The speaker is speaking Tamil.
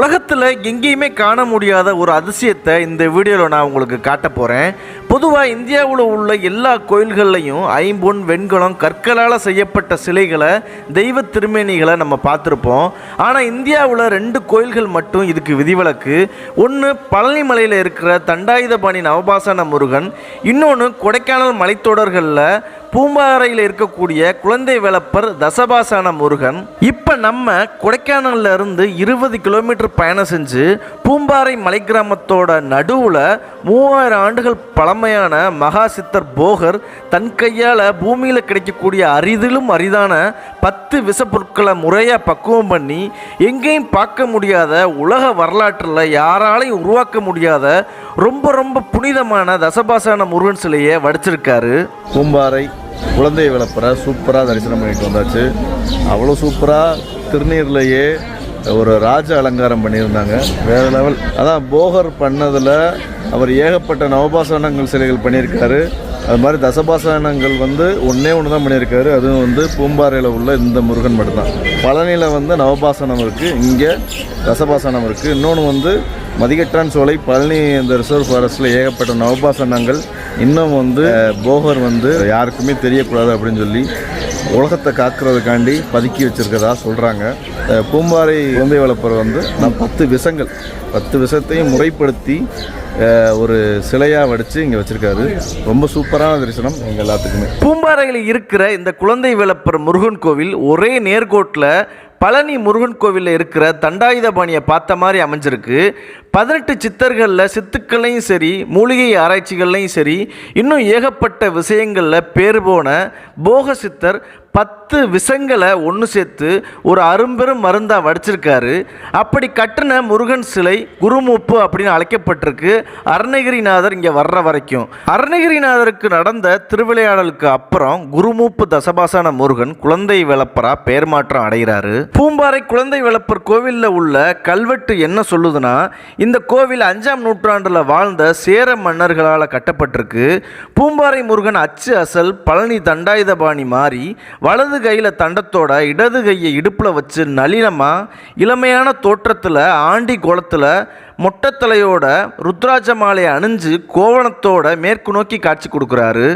உலகத்தில் எங்கேயுமே காண முடியாத ஒரு அதிசயத்தை இந்த வீடியோவில் நான் உங்களுக்கு காட்ட போகிறேன். பொதுவாக இந்தியாவில் உள்ள எல்லா கோயில்கள்லையும் ஐம்பொன் வெண்கலம் கற்களால் செய்யப்பட்ட சிலைகளை தெய்வ திருமேனிகளை நம்ம பார்த்துருப்போம். ஆனால் இந்தியாவில் 2 கோயில்கள் மட்டும் இதுக்கு விதிவிலக்கு. ஒன்று பழனி மலையில் இருக்கிற தண்டாயுதபாணி நவபாசன முருகன், இன்னொன்று கொடைக்கானல் மலைத்தொடர்களில் பூம்பாறையில் இருக்கக்கூடிய குழந்தை வேலப்பர் தசபாசன முருகன். இப்போ நம்ம கொடைக்கானல்ல இருந்து 20 கிலோமீட்டர் பயணம் செஞ்சு பூம்பாறை மலை கிராமத்தோட நடுவில் 3000 ஆண்டுகள் பழமையான மகா சித்தர் போகர் தன் கையால் பூமியில் கிடைக்கக்கூடிய அரிதிலும் அரிதான 10 விஷப்பொருட்களை முறையாக பக்குவம் பண்ணி எங்கேயும் பார்க்க முடியாத, உலக வரலாற்றில் யாராலையும் உருவாக்க முடியாத ரொம்ப புனிதமான தசபாசன முருகன் சிலையை வடிச்சிருக்காரு. பூம்பாறை குழந்தை வேலப்பரை சூப்பராக தரிசனம் பண்ணிட்டு வந்தாச்சு. அவ்வளோ சூப்பராக திருநீர்லையே ஒரு ராஜ அலங்காரம் பண்ணியிருந்தாங்க, வேறு லெவல். அதான் போகர் பண்ணதில் அவர் ஏகப்பட்ட நவபாசனங்கள் சிலைகள் பண்ணியிருக்காரு. அது மாதிரி தசபாசனங்கள் ஒன்றே தான் பண்ணியிருக்காரு. அதுவும் பூம்பாறையில் உள்ள இந்த முருகன் மட்டும்தான். பழனியில் நவபாசனம் இருக்குது, இங்கே தசபாசனம் இருக்குது. இன்னொன்று மதிகட்டான் சோலை பழனி இந்த ரிசர்வ் ஃபாரஸ்ட்டில் ஏகப்பட்ட நவபாசனங்கள் இன்னும் போகர் யாருக்குமே தெரியக்கூடாது அப்படின்னு சொல்லி உலகத்தை காக்கிறதுக்காண்டி பதுக்கி வச்சுருக்கதா சொல்கிறாங்க. பூம்பாறை குழந்தை வேலப்பர் நான் 10 விஷத்தையும் முறைப்படுத்தி ஒரு சிலையாக வடித்து இங்கே வச்சுருக்காரு. ரொம்ப சூப்பரான தரிசனம் எங்கள் எல்லாத்துக்குமே. பூம்பாறையில் இருக்கிற இந்த குழந்தை வேலப்பர் முருகன் கோவில் ஒரே நேர்கோட்டில் பழனி முருகன் கோவிலில் இருக்கிற தண்டாயுதபாணியை பார்த்த மாதிரி அமைஞ்சிருக்கு. 18 சித்தர்களில் சித்துக்கள்லையும் சரி, மூலிகை ஆராய்ச்சிகள்லையும் சரி, இன்னும் ஏகப்பட்ட விஷயங்களில் பேர் போன போக சித்தர் 10 விஷங்களை ஒன்று சேர்த்து ஒரு அரும்பெரும் மருந்தாக வடிச்சிருக்காரு. அப்படி கட்டின முருகன் சிலை குருமூப்பு அப்படின்னு அழைக்கப்பட்டிருக்கு. அருணகிரிநாதர் இங்கே வர்ற வரைக்கும். அருணகிரிநாதருக்கு நடந்த திருவிளையாடலுக்கு அப்புறம் குருமூப்பு தசபாசன முருகன் குழந்தை வேலப்பரா பெயர் மாற்றம் அடைகிறாரு. பூம்பாறை குழந்தை வேலப்பர் கோவிலில் உள்ள கல்வெட்டு என்ன சொல்லுதுன்னா, இந்த கோவில் 5ஆம் நூற்றாண்டில் வாழ்ந்த சேர மன்னர்களால் கட்டப்பட்டிருக்கு. பூம்பாறை முருகன் அச்சு அசல் பழனி தண்டாயுதபாணி மாறி வலது கையில் தண்டத்தோட இடது கையை இடுப்பில் வச்சு நளினமாக இளமையான தோற்றத்தில் ஆண்டி கோலத்தில் மொட்டைத்தலையோட ருத்ராட்ச மாலையை அணிஞ்சு கோவணத்தோட மேற்கு நோக்கி காட்சி கொடுக்குறாரு.